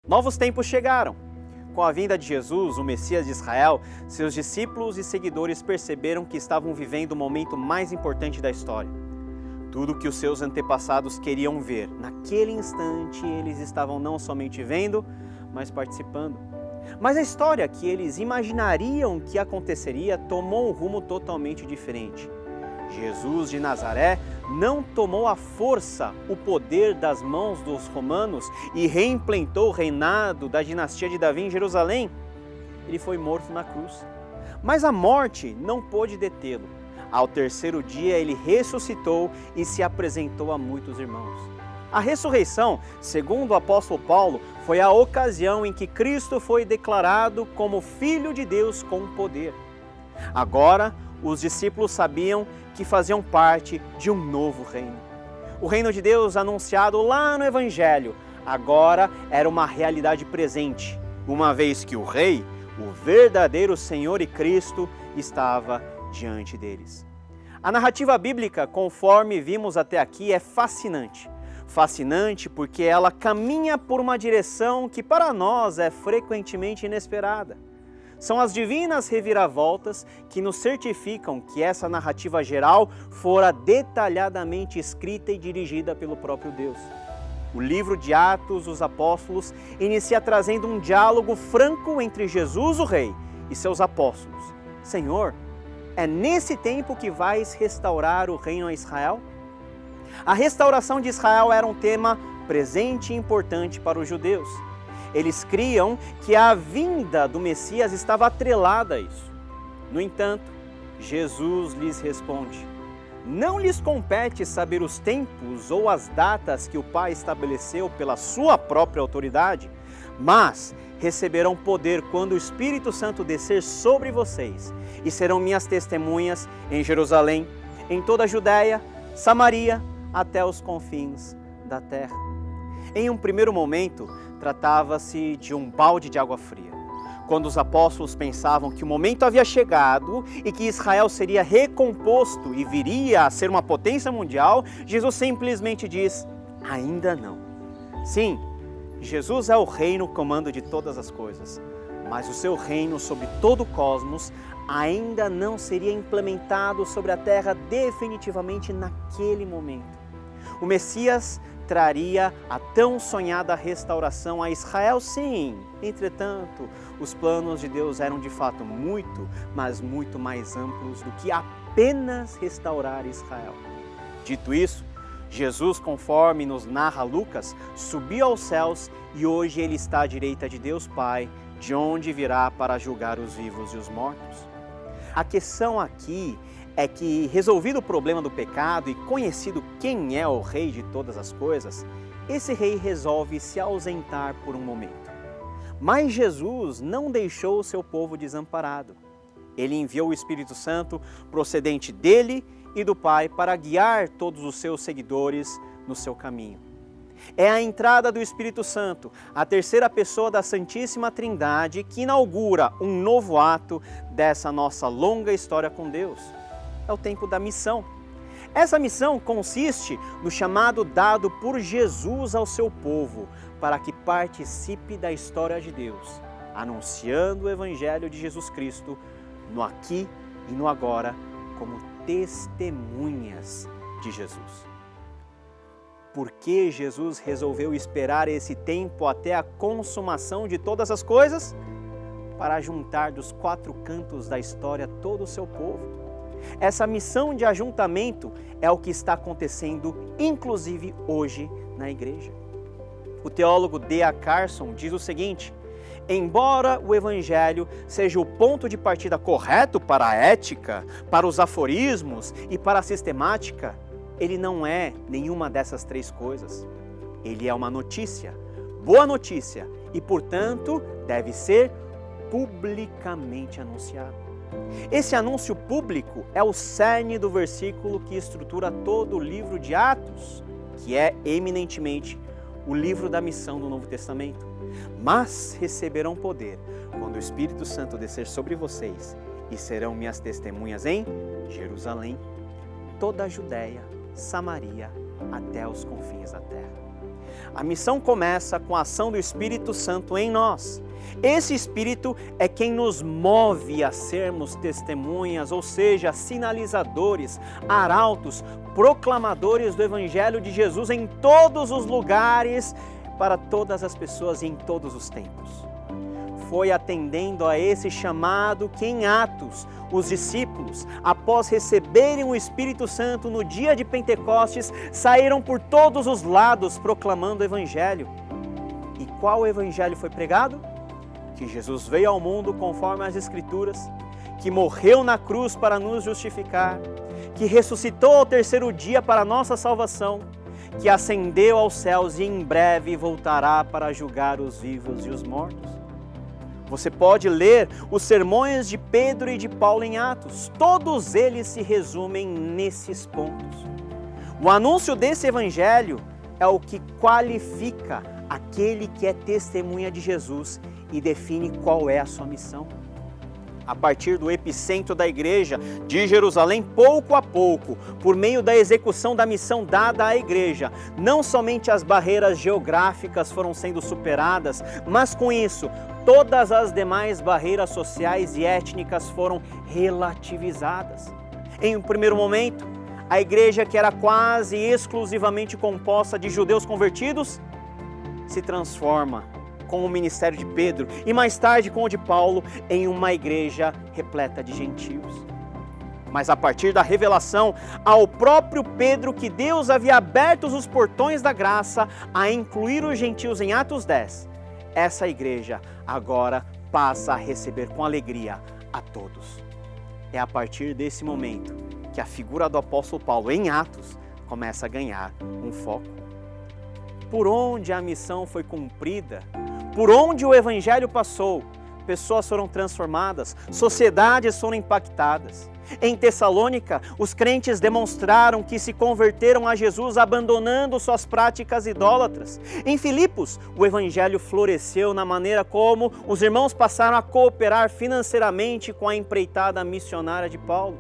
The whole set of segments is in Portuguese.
Novos tempos chegaram. Com a vinda de Jesus, o Messias de Israel, seus discípulos e seguidores perceberam que estavam vivendo o momento mais importante da história. Tudo que os seus antepassados queriam ver, naquele instante eles estavam não somente vendo, mas participando. Mas a história que eles imaginariam que aconteceria tomou um rumo totalmente diferente. Jesus de Nazaré não tomou à força o poder das mãos dos romanos e reimplantou o reinado da dinastia de Davi em Jerusalém. Ele foi morto na cruz. Mas a morte não pôde detê-lo. Ao terceiro dia ele ressuscitou e se apresentou a muitos irmãos. A ressurreição, segundo o apóstolo Paulo, foi a ocasião em que Cristo foi declarado como Filho de Deus com poder. Agora, os discípulos sabiam que faziam parte de um novo reino. O reino de Deus anunciado lá no Evangelho, agora era uma realidade presente, uma vez que o Rei, o verdadeiro Senhor e Cristo, estava diante deles. A narrativa bíblica, conforme vimos até aqui, é fascinante. Fascinante porque ela caminha por uma direção que para nós é frequentemente inesperada. São as divinas reviravoltas que nos certificam que essa narrativa geral fora detalhadamente escrita e dirigida pelo próprio Deus. O livro de Atos dos Apóstolos inicia trazendo um diálogo franco entre Jesus, o Rei, e seus apóstolos. Senhor, é nesse tempo que vais restaurar o reino a Israel? A restauração de Israel era um tema presente e importante para os judeus. Eles criam que a vinda do Messias estava atrelada a isso. No entanto, Jesus lhes responde: não lhes compete saber os tempos ou as datas que o Pai estabeleceu pela sua própria autoridade, mas receberão poder quando o Espírito Santo descer sobre vocês e serão minhas testemunhas em Jerusalém, em toda a Judéia, Samaria, até os confins da terra. Em um primeiro momento, tratava-se de um balde de água fria. Quando os apóstolos pensavam que o momento havia chegado e que Israel seria recomposto e viria a ser uma potência mundial, Jesus simplesmente diz: ainda não. Sim, Jesus é o rei no comando de todas as coisas, mas o seu reino sobre todo o cosmos ainda não seria implementado sobre a terra definitivamente naquele momento. O Messias traria a tão sonhada restauração a Israel, sim. Entretanto, os planos de Deus eram de fato muito, mas muito mais amplos do que apenas restaurar Israel. Dito isso, Jesus, conforme nos narra Lucas, subiu aos céus e hoje ele está à direita de Deus Pai, de onde virá para julgar os vivos e os mortos. A questão aqui é que, resolvido o problema do pecado e conhecido quem é o Rei de todas as coisas, esse rei resolve se ausentar por um momento. Mas Jesus não deixou o seu povo desamparado. Ele enviou o Espírito Santo procedente dele e do Pai para guiar todos os seus seguidores no seu caminho. É a entrada do Espírito Santo, a terceira pessoa da Santíssima Trindade, que inaugura um novo ato dessa nossa longa história com Deus. É o tempo da missão. Essa missão consiste no chamado dado por Jesus ao seu povo para que participe da história de Deus, anunciando o Evangelho de Jesus Cristo no aqui e no agora como testemunhas de Jesus. Por que Jesus resolveu esperar esse tempo até a consumação de todas as coisas? Para juntar dos quatro cantos da história todo o seu povo. Essa missão de ajuntamento é o que está acontecendo, inclusive hoje, na igreja. O teólogo D.A. Carson diz o seguinte: embora o Evangelho seja o ponto de partida correto para a ética, para os aforismos e para a sistemática, ele não é nenhuma dessas três coisas. Ele é uma notícia, boa notícia, e, portanto, deve ser publicamente anunciado. Esse anúncio público é o cerne do versículo que estrutura todo o livro de Atos, que é eminentemente o livro da missão do Novo Testamento. Mas receberão poder quando o Espírito Santo descer sobre vocês e serão minhas testemunhas em Jerusalém, toda a Judéia, Samaria, até os confins da terra. A missão começa com a ação do Espírito Santo em nós. Esse Espírito é quem nos move a sermos testemunhas, ou seja, sinalizadores, arautos, proclamadores do Evangelho de Jesus em todos os lugares, para todas as pessoas e em todos os tempos. Foi atendendo a esse chamado que em Atos, os discípulos, após receberem o Espírito Santo no dia de Pentecostes, saíram por todos os lados proclamando o Evangelho. E qual Evangelho foi pregado? Que Jesus veio ao mundo conforme as Escrituras, que morreu na cruz para nos justificar, que ressuscitou ao terceiro dia para a nossa salvação, que ascendeu aos céus e em breve voltará para julgar os vivos e os mortos. Você pode ler os sermões de Pedro e de Paulo em Atos, todos eles se resumem nesses pontos. O anúncio desse Evangelho é o que qualifica aquele que é testemunha de Jesus e define qual é a sua missão. A partir do epicentro da igreja de Jerusalém, pouco a pouco, por meio da execução da missão dada à igreja, não somente as barreiras geográficas foram sendo superadas, mas com isso, todas as demais barreiras sociais e étnicas foram relativizadas. Em um primeiro momento, a igreja, que era quase exclusivamente composta de judeus convertidos, se transforma com o ministério de Pedro e mais tarde com o de Paulo em uma igreja repleta de gentios. Mas a partir da revelação ao próprio Pedro que Deus havia aberto os portões da graça a incluir os gentios em Atos 10, essa igreja agora passa a receber com alegria a todos. É a partir desse momento que a figura do apóstolo Paulo em Atos começa a ganhar um foco. Por onde a missão foi cumprida, por onde o Evangelho passou, pessoas foram transformadas, sociedades foram impactadas. Em Tessalônica, os crentes demonstraram que se converteram a Jesus abandonando suas práticas idólatras. Em Filipos, o Evangelho floresceu na maneira como os irmãos passaram a cooperar financeiramente com a empreitada missionária de Paulo.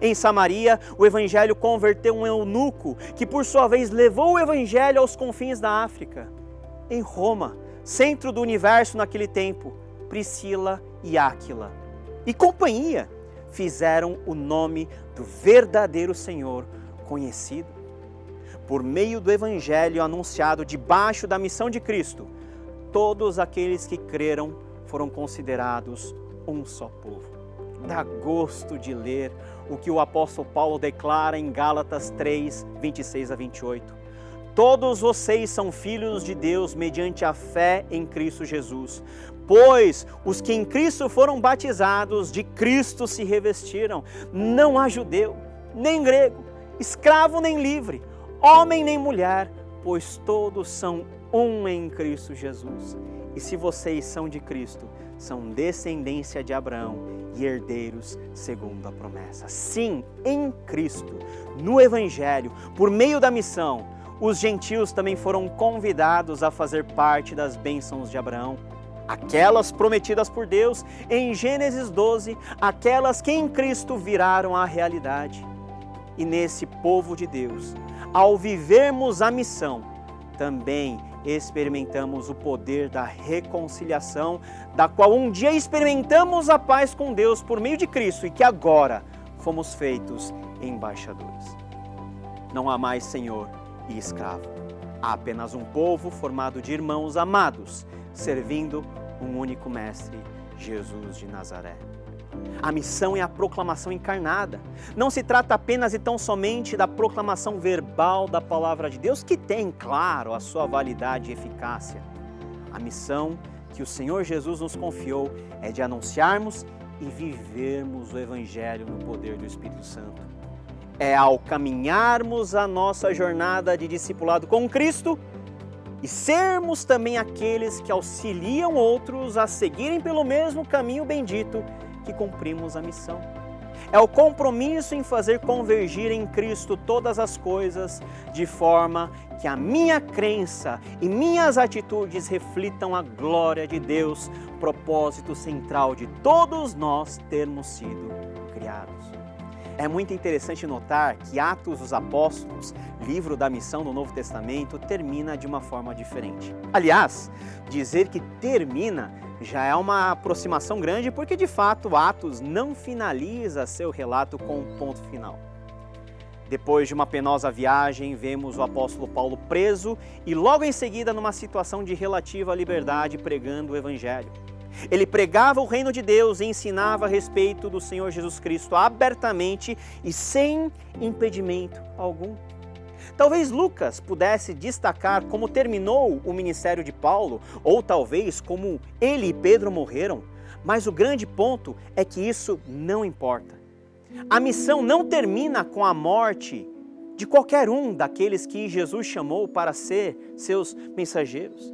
Em Samaria, o Evangelho converteu um eunuco, que por sua vez levou o Evangelho aos confins da África. Em Roma, centro do universo naquele tempo, Priscila e Áquila e companhia fizeram o nome do verdadeiro Senhor conhecido. Por meio do Evangelho anunciado debaixo da missão de Cristo, todos aqueles que creram foram considerados um só povo. Dá gosto de ler o que o apóstolo Paulo declara em Gálatas 3, 26 a 28. Todos vocês são filhos de Deus mediante a fé em Cristo Jesus, pois os que em Cristo foram batizados, de Cristo se revestiram. Não há judeu, nem grego, escravo nem livre, homem nem mulher, pois todos são um em Cristo Jesus. E se vocês são de Cristo, são descendência de Abraão e herdeiros segundo a promessa. Sim, em Cristo, no Evangelho, por meio da missão, os gentios também foram convidados a fazer parte das bênçãos de Abraão, aquelas prometidas por Deus em Gênesis 12, aquelas que em Cristo viraram a realidade. E nesse povo de Deus, ao vivermos a missão, também experimentamos o poder da reconciliação, da qual um dia experimentamos a paz com Deus por meio de Cristo e que agora fomos feitos embaixadores. Não há mais senhor e escravo. Há apenas um povo formado de irmãos amados, servindo um único mestre, Jesus de Nazaré. A missão é a proclamação encarnada. Não se trata apenas e tão somente da proclamação verbal da palavra de Deus, que tem, claro, a sua validade e eficácia. A missão que o Senhor Jesus nos confiou é de anunciarmos e vivermos o Evangelho no poder do Espírito Santo. É ao caminharmos a nossa jornada de discipulado com Cristo e sermos também aqueles que auxiliam outros a seguirem pelo mesmo caminho bendito que cumprimos a missão. É o compromisso em fazer convergir em Cristo todas as coisas, de forma que a minha crença e minhas atitudes reflitam a glória de Deus, propósito central de todos nós termos sido criados. É muito interessante notar que Atos dos Apóstolos, livro da missão do Novo Testamento, termina de uma forma diferente. Aliás, dizer que termina já é uma aproximação grande, porque de fato Atos não finaliza seu relato com um ponto final. Depois de uma penosa viagem, vemos o apóstolo Paulo preso e logo em seguida numa situação de relativa liberdade pregando o Evangelho. Ele pregava o reino de Deus e ensinava a respeito do Senhor Jesus Cristo abertamente e sem impedimento algum. Talvez Lucas pudesse destacar como terminou o ministério de Paulo, ou talvez como ele e Pedro morreram, mas o grande ponto é que isso não importa. A missão não termina com a morte de qualquer um daqueles que Jesus chamou para ser seus mensageiros.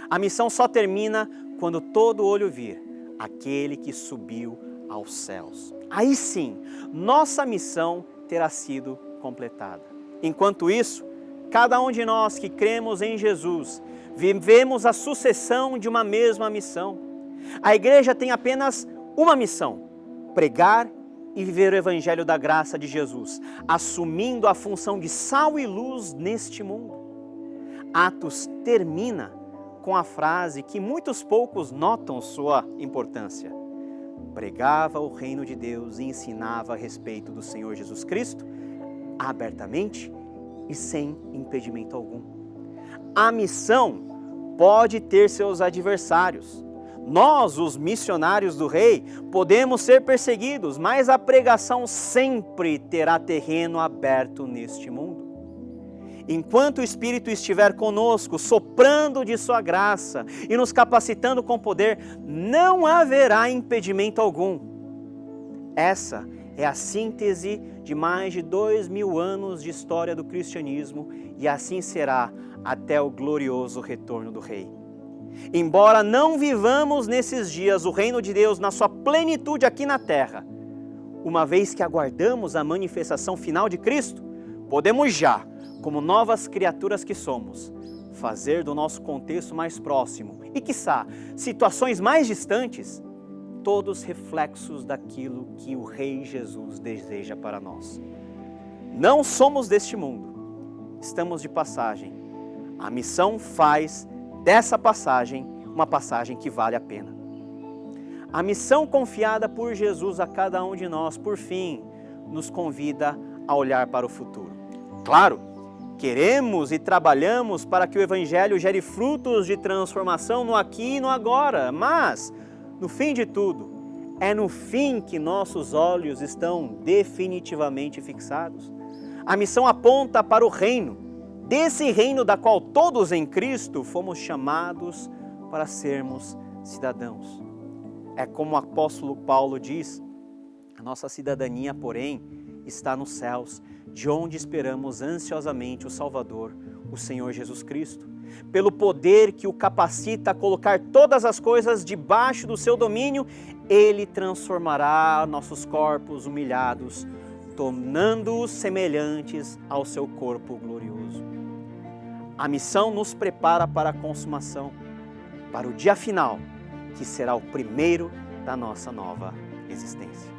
A missão só termina quando todo olho vir aquele que subiu aos céus. Aí sim, nossa missão terá sido completada. Enquanto isso, cada um de nós que cremos em Jesus, vivemos a sucessão de uma mesma missão. A igreja tem apenas uma missão: pregar e viver o Evangelho da graça de Jesus, assumindo a função de sal e luz neste mundo. Atos termina com a frase que muitos poucos notam sua importância: pregava o reino de Deus e ensinava a respeito do Senhor Jesus Cristo, abertamente e sem impedimento algum. A missão pode ter seus adversários. Nós, os missionários do rei, podemos ser perseguidos, mas a pregação sempre terá terreno aberto neste mundo. Enquanto o Espírito estiver conosco, soprando de sua graça e nos capacitando com poder, não haverá impedimento algum. Essa é a síntese de mais de 2000 anos de história do cristianismo, e assim será até o glorioso retorno do Rei. Embora não vivamos nesses dias o reino de Deus na sua plenitude aqui na terra, uma vez que aguardamos a manifestação final de Cristo, podemos já, como novas criaturas que somos, fazer do nosso contexto mais próximo e, quiçá, situações mais distantes, todos reflexos daquilo que o Rei Jesus deseja para nós. Não somos deste mundo, estamos de passagem. A missão faz dessa passagem uma passagem que vale a pena. A missão confiada por Jesus a cada um de nós, por fim, nos convida a olhar para o futuro. Claro, queremos e trabalhamos para que o Evangelho gere frutos de transformação no aqui e no agora, mas, no fim de tudo, é no fim que nossos olhos estão definitivamente fixados. A missão aponta para o reino, desse reino da qual todos em Cristo fomos chamados para sermos cidadãos. É como o apóstolo Paulo diz: a nossa cidadania, porém, está nos céus, de onde esperamos ansiosamente o Salvador, o Senhor Jesus Cristo. Pelo poder que o capacita a colocar todas as coisas debaixo do seu domínio, Ele transformará nossos corpos humilhados, tornando-os semelhantes ao seu corpo glorioso. A missão nos prepara para a consumação, para o dia final, que será o primeiro da nossa nova existência.